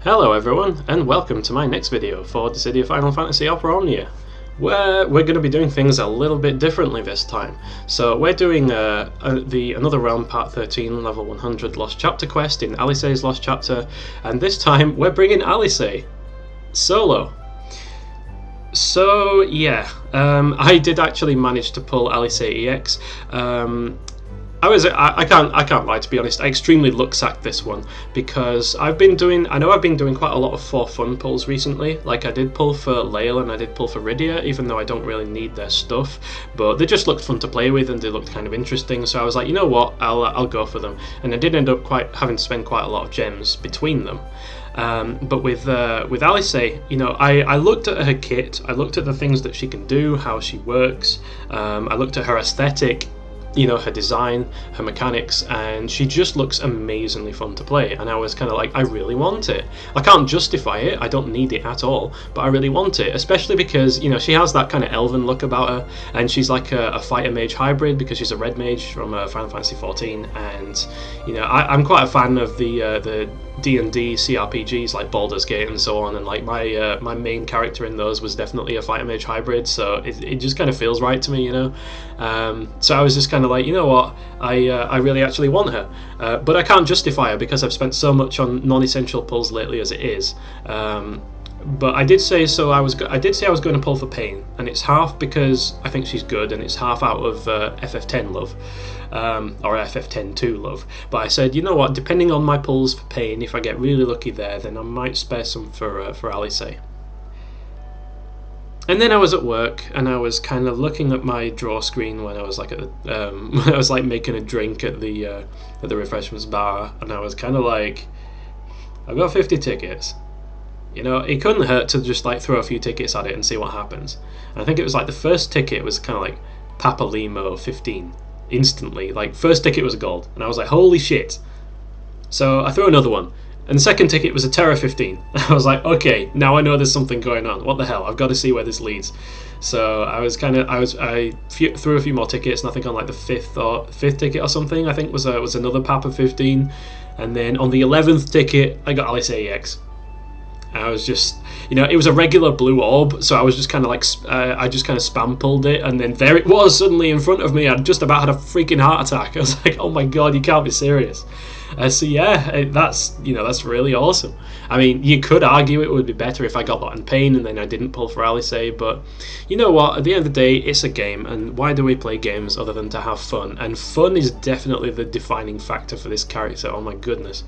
Hello everyone, and welcome to my next video for the City of Final Fantasy Opera Omnia, where we're going to be doing things a little bit differently this time. So we're doing Another Realm Part 13 Level 100 Lost Chapter quest in Alisaie's Lost Chapter, and this time we're bringing Alisaie solo. So yeah, I did actually manage to pull Alisaie EX. I can't lie, to be honest. I extremely luck-sacked this one because I know I've been doing quite a lot of for fun pulls recently. Like I did pull for Layla and I did pull for Rydia, even though I don't really need their stuff, but they just looked fun to play with and they looked kind of interesting. So I was like, you know what, I'll go for them. And I did end up having to spend quite a lot of gems between them. But with Alisaie, you know, I looked at her kit, I looked at the things that she can do, how she works, I looked at her aesthetic, you know, her design, her mechanics, and she just looks amazingly fun to play. And I was kind of like, I really want it. I can't justify it, I don't need it at all, but I really want it, especially because, you know, she has that kind of elven look about her, and she's like a fighter mage hybrid because she's a red mage from Final Fantasy 14. And you know, I'm quite a fan of the D&D CRPGs like Baldur's Gate and so on, and like my main character in those was definitely a fighter mage hybrid, so it just kind of feels right to me, you know. So I was just kind of like, you know what, I really actually want her, but I can't justify her because I've spent so much on non-essential pulls lately as it is. But I did say I did say I was going to pull for Pain, and it's half because I think she's good, and it's half out of FF10 love, or FF10-2 love. But I said, you know what, depending on my pulls for Pain, if I get really lucky there, then I might spare some for Alisaie. And then I was at work, and I was kind of looking at my draw screen when I was like when I was like making a drink at the refreshments bar, and I was kind of like, I've got 50 tickets. You know, it couldn't hurt to just like throw a few tickets at it and see what happens. And I think it was like the first ticket was kind of like Papa Limo 15 instantly. Like first ticket was gold, and I was like, holy shit. So I threw another one, and the second ticket was a Terra 15. I was like, okay, now I know there's something going on. What the hell? I've got to see where this leads. So I threw a few more tickets, and I think on like the fifth ticket or something, I think was another Papa 15, and then on the 11th ticket I got Alisaie EX. I was just, you know, it was a regular blue orb, so I was just kind of like, I just kind of spam pulled it, and then there it was suddenly in front of me. I just about had a freaking heart attack. I was like, oh my god, you can't be serious. So yeah, that's really awesome. I mean, you could argue it would be better if I got that in Pain and then I didn't pull for Alisaie, but you know what, at the end of the day, it's a game, and why do we play games other than to have fun? And fun is definitely the defining factor for this character, oh my goodness.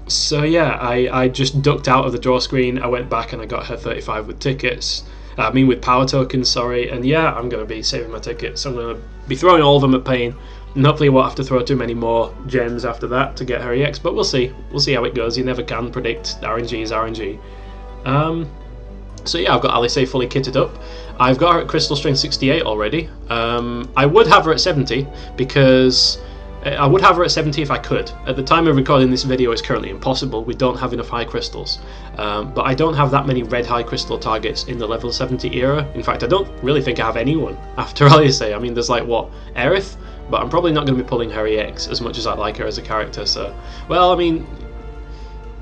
So yeah, I just ducked out of the draw screen, I went back and I got her 35 with tickets. With power tokens, sorry, and yeah, I'm going to be saving my tickets. I'm going to be throwing all of them at Pain, and hopefully I won't have to throw too many more gems after that to get her EX, but we'll see. We'll see how it goes. You never can predict. RNG is RNG. So yeah, I've got Alisaie fully kitted up. I've got her at Crystal Strength 68 already. I would have her at 70 because I would have her at 70 if I could. At the time of recording this video, it's currently impossible. We don't have enough high crystals. But I don't have that many red high crystal targets in the level 70 era. In fact, I don't really think I have anyone after Alisaie. I mean, there's like, what, Aerith? But I'm probably not going to be pulling her EX as much as I like her as a character, so... Well, I mean...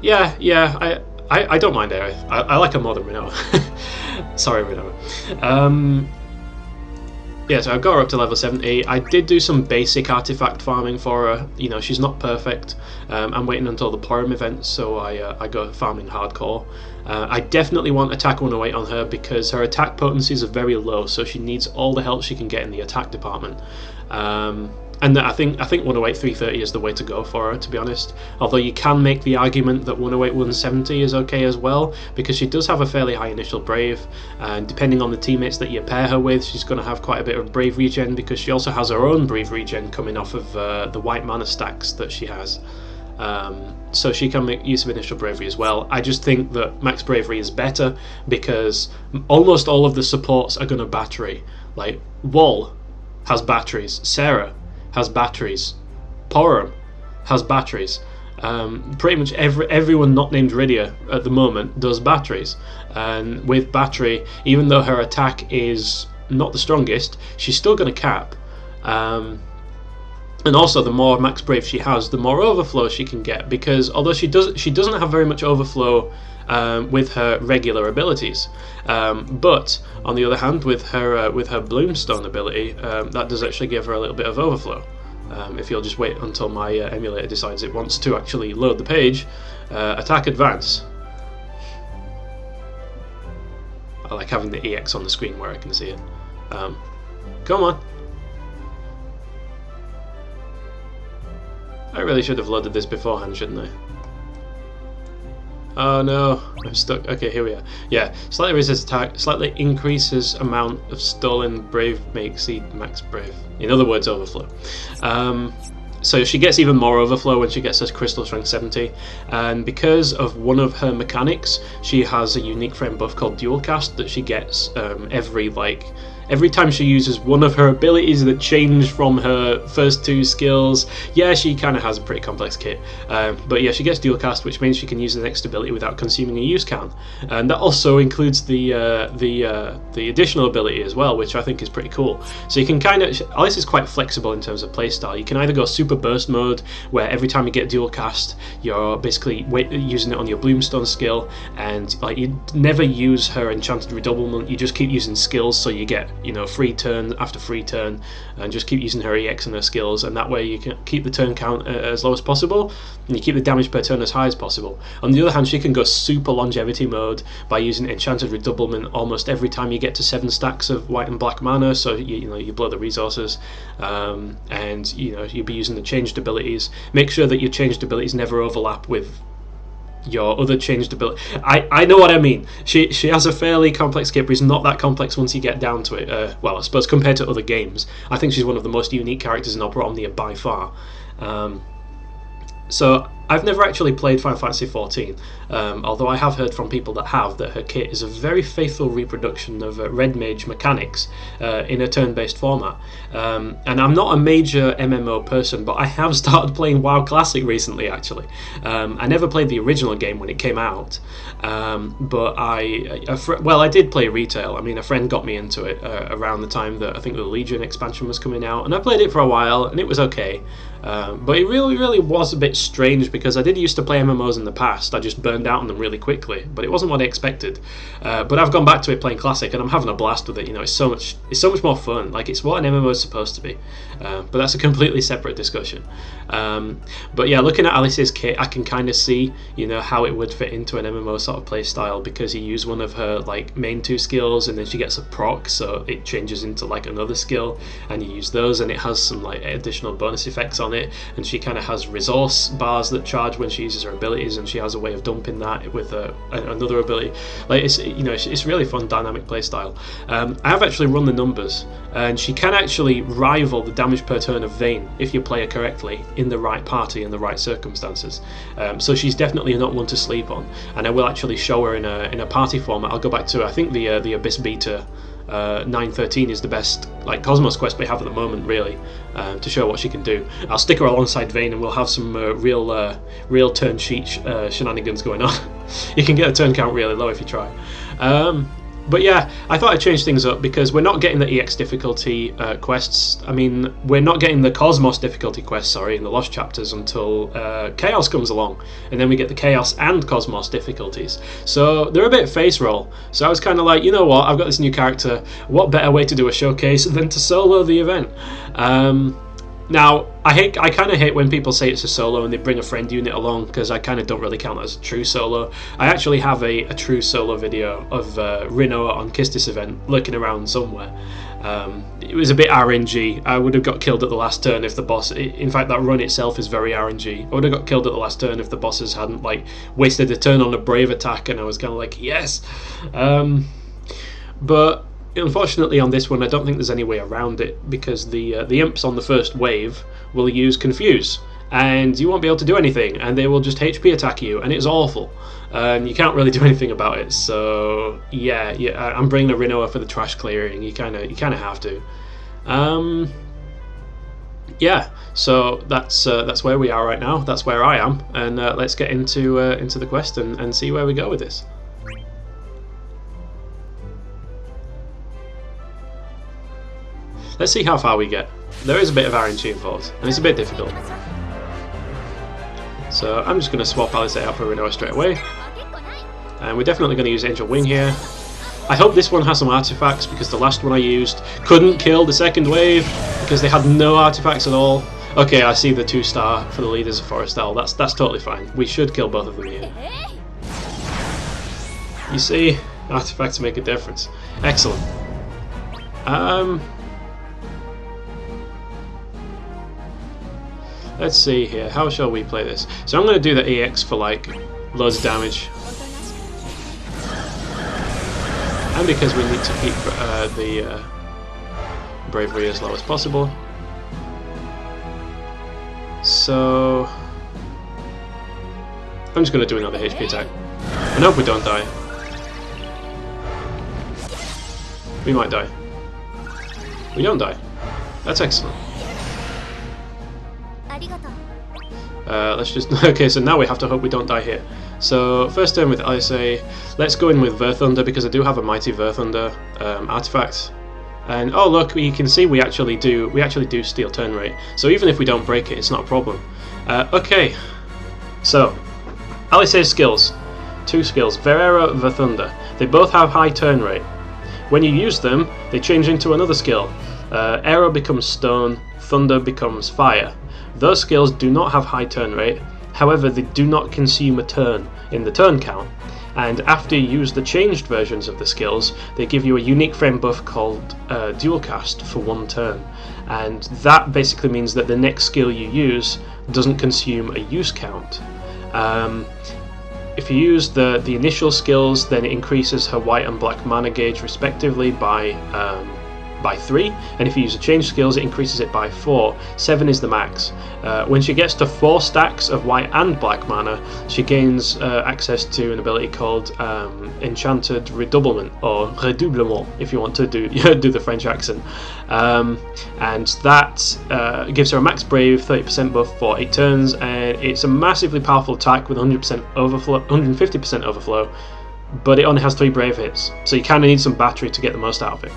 Yeah, I don't mind Aerith. I like her more than Rinoa. Sorry, Rinoa. Yeah, so I've got her up to level 70. I did do some basic artifact farming for her. You know, she's not perfect. I'm waiting until the Plurim event, so I go farming hardcore. I definitely want attack 108 on her because her attack potencies are very low, so she needs all the help she can get in the attack department. And I think 108 330 is the way to go for her, to be honest. Although you can make the argument that 108 170 is okay as well, because she does have a fairly high initial brave, and depending on the teammates that you pair her with, she's going to have quite a bit of brave regen, because she also has her own brave regen coming off of the white mana stacks that she has. So she can make use of initial bravery as well. I just think that max bravery is better because almost all of the supports are going to battery. Like Wall has batteries, Sarah has batteries, Porum has batteries. Pretty much everyone not named Rydia at the moment does batteries, and with battery, even though her attack is not the strongest, she's still going to cap. And also, the more max brave she has, the more overflow she can get, because although she doesn't have very much overflow with her regular abilities, but on the other hand, with her Bloomstone ability, that does actually give her a little bit of overflow. If you'll just wait until my emulator decides it wants to actually load the page. Attack advance. I like having the EX on the screen where I can see it. Come on. I really should have loaded this beforehand, shouldn't I? Oh no, I'm stuck. Okay, here we are. Yeah, slightly resists attack, slightly increases amount of stolen brave may exceed max brave. In other words, overflow. So she gets even more overflow when she gets her crystal strength 70, and because of one of her mechanics, she has a unique frame buff called dual cast that she gets every time she uses one of her abilities that change from her first two skills. Yeah, she kind of has a pretty complex kit, but yeah, she gets dual cast, which means she can use the next ability without consuming a use count, and that also includes the additional ability as well, which I think is pretty cool. So you can kind of, Alice is quite flexible in terms of playstyle. You can either go super burst mode, where every time you get dual cast, you're basically using it on your Bloomstone skill, and like you never use her enchanted redoublement. You just keep using skills, so you get, you know, free turn after free turn, and just keep using her EX and her skills, and that way you can keep the turn count as low as possible, and you keep the damage per turn as high as possible. On the other hand, she can go super longevity mode by using enchanted redoublement almost every time you get to 7 stacks of white and black mana, so you blow the resources, and you'll be using the changed abilities. Make sure that your changed abilities never overlap with your other changed ability. I know what I mean. She has a fairly complex kit, but it's not that complex once you get down to it. Well, I suppose compared to other games, I think she's one of the most unique characters in Opera Omnia by far. So I've never actually played Final Fantasy XIV, although I have heard from people that have, that her kit is a very faithful reproduction of Red Mage mechanics in a turn-based format. And I'm not a major MMO person, but I have started playing WoW Classic recently, actually. I never played the original game when it came out, but I did play retail. I mean, a friend got me into it around the time that I think the Legion expansion was coming out, and I played it for a while, and it was okay. But it really was a bit strange, because I did used to play MMOs in the past. I just burned out on them really quickly, but it wasn't what I expected. But I've gone back to it playing Classic, and I'm having a blast with it. You know, it's so much more fun. Like, it's what an MMO is supposed to be. But that's a completely separate discussion. But yeah, looking at Alice's kit, I can kind of see, how it would fit into an MMO sort of play style, because you use one of her main 2 skills, and then she gets a proc, so it changes into another skill, and you use those, and it has some additional bonus effects on it, and she kind of has resource bars that charge when she uses her abilities, and she has a way of dumping that with another ability. It's really fun dynamic playstyle. I have actually run the numbers, and she can actually rival the damage per turn of Vayne if you play her correctly in the right party and the right circumstances. So she's definitely not one to sleep on, and I will actually show her in a party format. I'll go back to, I think, the Abyss Beta 9.13 is the best Cosmos quest we have at the moment, really, to show what she can do. I'll stick her alongside Vayne, and we'll have some real turn sheet shenanigans going on. You can get a turn count really low if you try. But yeah, I thought I'd change things up, because we're not getting the EX difficulty quests. I mean, we're not getting the Cosmos difficulty quests, in the Lost chapters until Chaos comes along, and then we get the Chaos and Cosmos difficulties. So they're a bit face roll. So I was kind of like, you know what, I've got this new character, what better way to do a showcase than to solo the event? Now, I kind of hate when people say it's a solo and they bring a friend unit along, because I kind of don't really count that as a true solo. I actually have a true solo video of Rinoa on Kistis event lurking around somewhere. It was a bit RNG. I would have got killed at the last turn if the boss... In fact, that run itself is very RNG. I would have got killed at the last turn if the bosses hadn't wasted a turn on a brave attack, and I was kind of like, yes! But... unfortunately, on this one, I don't think there's any way around it, because the imps on the first wave will use Confuse, and you won't be able to do anything, and they will just HP attack you, and it's awful, and you can't really do anything about it. So yeah, I'm bringing a Rinoa for the trash clearing. You kind of have to. Yeah, so that's where we are right now. That's where I am, and let's get into the quest and see where we go with this. Let's see how far we get. there is a bit of RNG involved, and it's a bit difficult. So I'm just going to swap Alisaie out for Rinoa straight away. And we're definitely going to use Angel Wing here. I hope this one has some artifacts, because the last one I used couldn't kill the second wave because they had no artifacts at all. Okay, I see the 2-star for the leaders of Forest Owl. That's totally fine. We should kill both of them here. You see, artifacts make a difference. Excellent. Let's see here. How shall we play this? So I'm going to do the EX for like loads of damage. And because we need to keep the bravery as low as possible. So I'm just going to do another HP attack. And hope we don't die. We might die. We don't die. That's excellent. Let's just... Okay, so now we have to hope we don't die here. So, first turn with Alisaie. Let's go in with Verthunder, because I do have a Mighty Verthunder artifact. And, oh look, you can see we actually do steal turn rate. So even if we don't break it, it's not a problem. Okay, so, Alisaie's skills. 2 skills, Verera, Verthunder. They both have high turn rate. When you use them, they change into another skill. Aero becomes Stone, Thunder becomes Fire. Those skills do not have high turn rate, however they do not consume a turn in the turn count, and after you use the changed versions of the skills, they give you a unique frame buff called Dual Cast for 1 turn, and that basically means that the next skill you use doesn't consume a use count. If you use the initial skills, then it increases her white and black mana gauge respectively by 3, and if you use the change skills it increases it by 4. 7 is the max. When she gets to 4 stacks of white and black mana, she gains access to an ability called Enchanted Redoublement, or Redoublement if you want to do the French accent, and that gives her a max brave 30% buff for 8 turns, and it's a massively powerful attack with 100% overflow, 150% overflow, but it only has 3 brave hits, so you kind of need some battery to get the most out of it.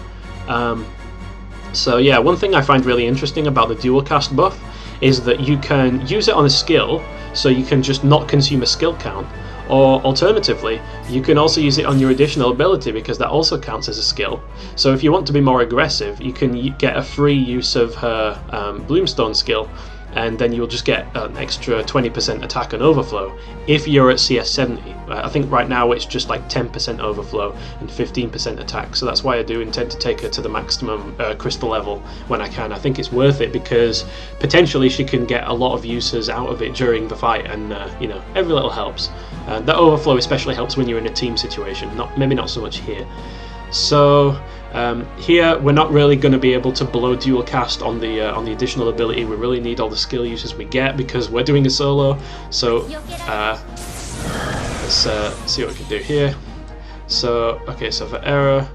So yeah, one thing I find really interesting about the dual cast buff is that you can use it on a skill, so you can just not consume a skill count, or alternatively you can also use it on your additional ability, because that also counts as a skill. So if you want to be more aggressive, you can get a free use of her Bloomstone skill, and then you'll just get an extra 20% attack and overflow if you're at CS 70. I think right now it's just like 10% overflow and 15% attack, so that's why I do intend to take her to the maximum crystal level when I can. I think it's worth it because potentially she can get a lot of uses out of it during the fight, and you know, every little helps. That overflow especially helps when you're in a team situation, maybe not so much here. So here we're not really going to be able to blow dual cast on the additional ability. We really need all the skill uses we get because we're doing a solo. So let's see what we can do here. So okay, so for error,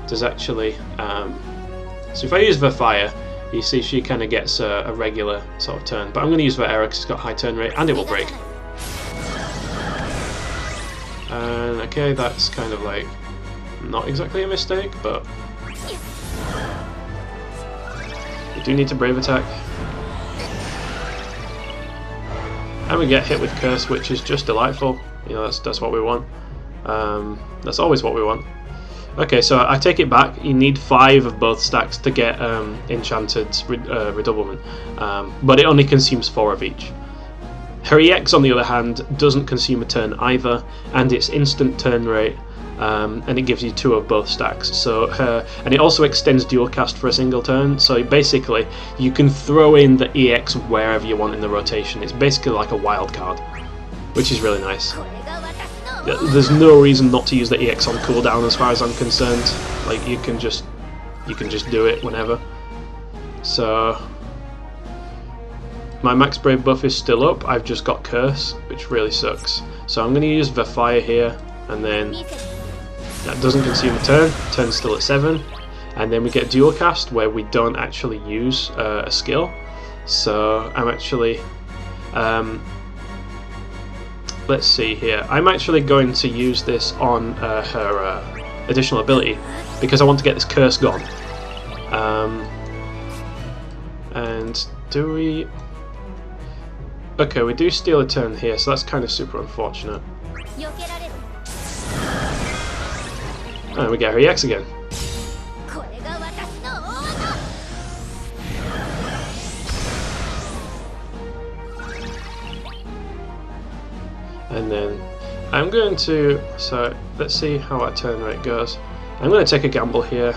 there's actually so if I use Verfire, you see she kind of gets a regular sort of turn, but I'm going to use Verera because it's got high turn rate and it will break. And okay, that's kind of like not exactly a mistake, but we do need to brave attack. And we get hit with curse, which is just delightful. You know, that's what we want. That's always what we want. Okay, so I take it back. You need 5 of both stacks to get Enchanted Redoublement, but it only consumes 4 of each. Her EX, on the other hand, doesn't consume a turn either, and it's instant turn rate. And it gives you 2 of both stacks. So and it also extends dual cast for a single turn. So basically, you can throw in the EX wherever you want in the rotation. It's basically like a wild card, which is really nice. There's no reason not to use the EX on cooldown, as far as I'm concerned. Like you can just do it whenever. So my max brave buff is still up. I've just got curse, which really sucks. So I'm going to use Verfire here, and then that doesn't consume a turn. Turn's still at 7, and then we get dual cast where we don't actually use a skill. So I'm actually let's see here. I'm actually going to use this on her additional ability because I want to get this curse gone. do we... Okay, we do steal a turn here, so that's kind of super unfortunate. And we get her EX again. And then I'm going to... So let's see how our turn rate goes. I'm going to take a gamble here.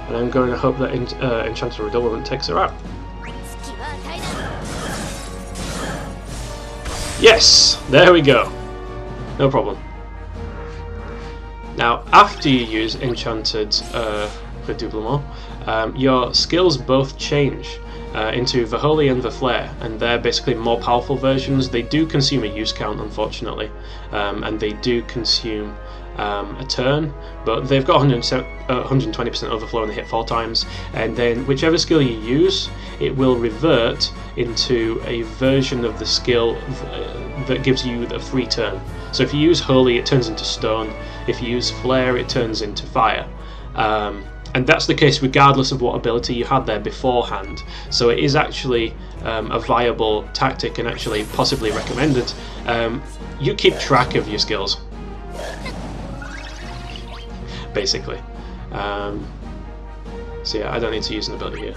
And I'm going to hope that Enchanted Redoublement takes her out. Yes! There we go. No problem. Now, after you use Enchanted Redoublement, your skills both change into the Holy and the Flare, and they're basically more powerful versions. They do consume a use count, unfortunately, and they do consume a turn, but they've got 120% overflow and they hit 4 times, and then whichever skill you use, it will revert into a version of the skill that gives you a free turn. So if you use Holy, it turns into Stone. If you use Flare, it turns into Fire. And that's the case regardless of what ability you had there beforehand. So it is actually a viable tactic and actually possibly recommended. You keep track of your skills, basically. So yeah, I don't need to use an ability here.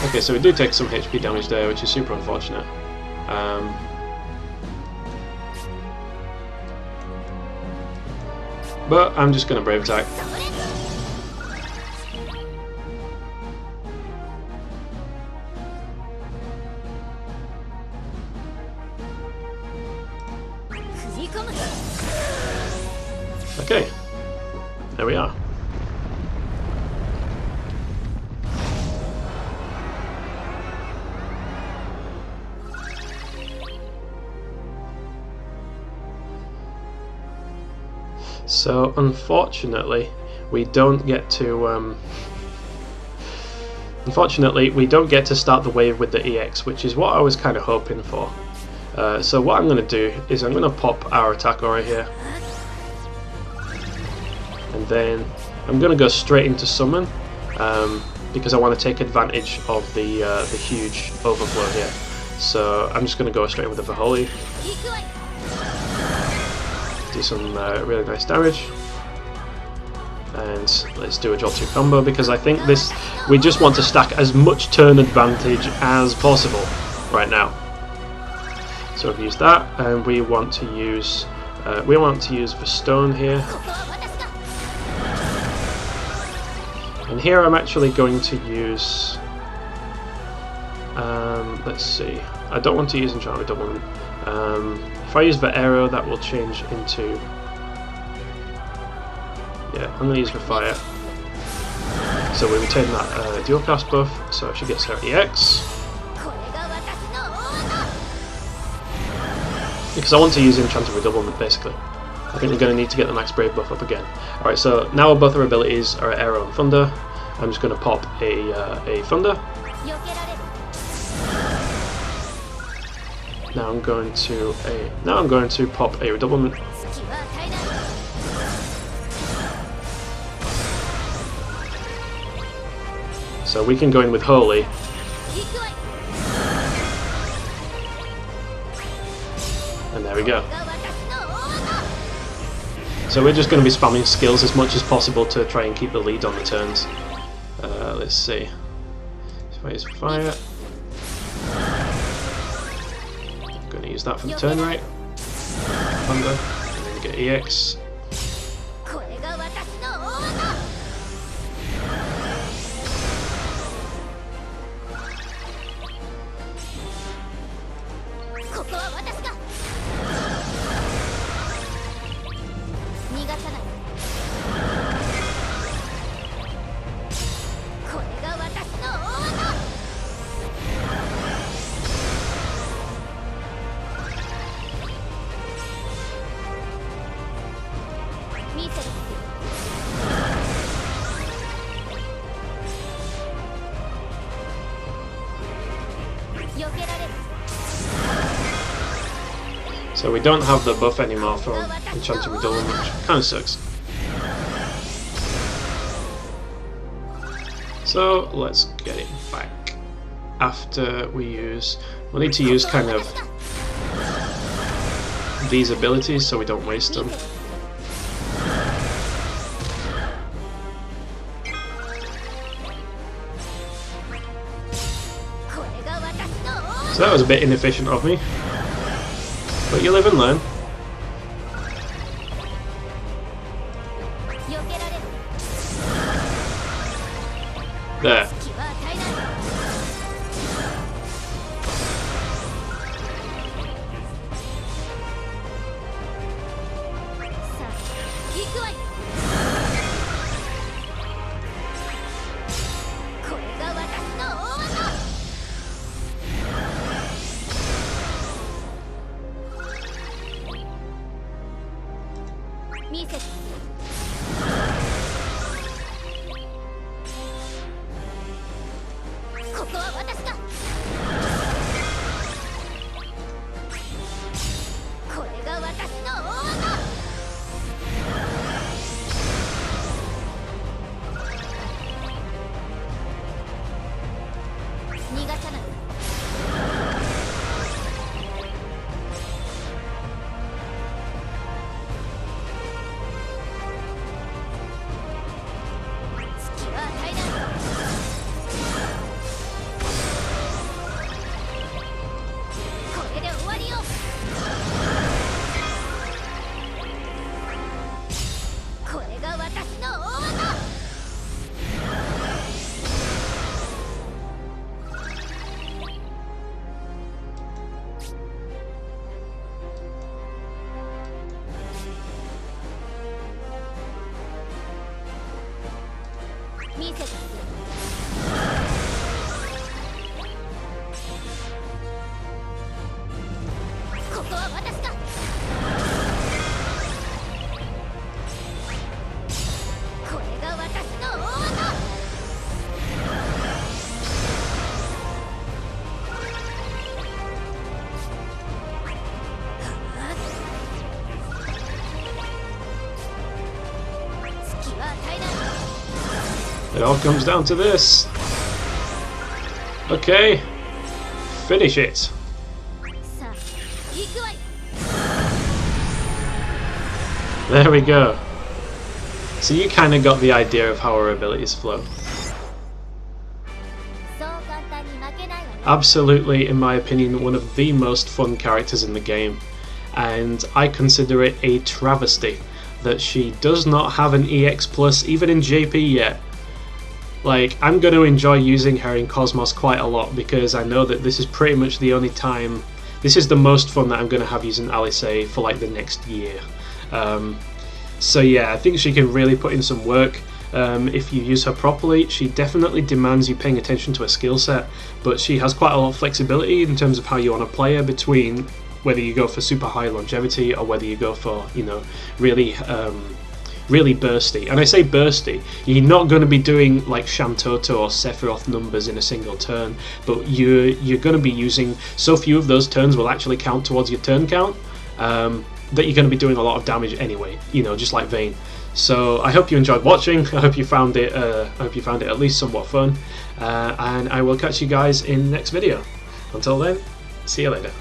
Okay, so we do take some HP damage there, which is super unfortunate. But I'm just going to Brave Attack. Okay, there we are. So unfortunately, we don't get to start the wave with the EX, which is what I was kind of hoping for. So what I'm going to do is I'm going to pop our attack aura here, and then I'm going to go straight into summon because I want to take advantage of the huge overflow here. So I'm just going to go straight with the Holy. Do some really nice damage, and let's do a draw 2 combo because I think we just want to stack as much turn advantage as possible right now. So I've used that, and we want to use the Stone here, and here I'm actually going to use. Let's see. I don't want to use Enchantment Redoublement. If I use the arrow, that will change into... Yeah, I'm going to use the Fire. So we retain that dual cast buff, so she gets her EX. Because I want to use Enchanted Redoublement, basically. I think we're going to need to get the Max Brave buff up again. Alright, so now both our abilities are Arrow and Thunder. I'm just going to pop a Thunder. Now I'm going to pop a Redoublement. So we can go in with Holy. And there we go. So we're just going to be spamming skills as much as possible to try and keep the lead on the turns. Let's see. If I use Fire. Going to use that for the turn rate. Thunder, and then get EX. So we don't have the buff anymore from Enchanted Redoublement, which kind of sucks. So let's get it back. After we use, we'll need to use kind of these abilities so we don't waste them. So that was a bit inefficient of me, but you live and learn. There. It all comes down to this. Okay, finish it. There we go. So you kind of got the idea of how our abilities flow. Absolutely, in my opinion, one of the most fun characters in the game, and I consider it a travesty that she does not have an EX Plus even in JP yet. Like, I'm going to enjoy using her in Cosmos quite a lot because I know that this is pretty much the only time, this is the most fun that I'm going to have using Alisaie for like the next year. So yeah, I think she can really put in some work. If you use her properly, she definitely demands you paying attention to her skill set, but she has quite a lot of flexibility in terms of how you want to play her, between whether you go for super high longevity or whether you go for, you know, really really bursty. And I say bursty, you're not going to be doing like Shantoto or Sephiroth numbers in a single turn, but you're going to be using, so few of those turns will actually count towards your turn count, that you're going to be doing a lot of damage anyway, you know, just like Vayne. So I hope you enjoyed watching. I hope you found it at least somewhat fun, and I will catch you guys in the next video. Until then, see you later.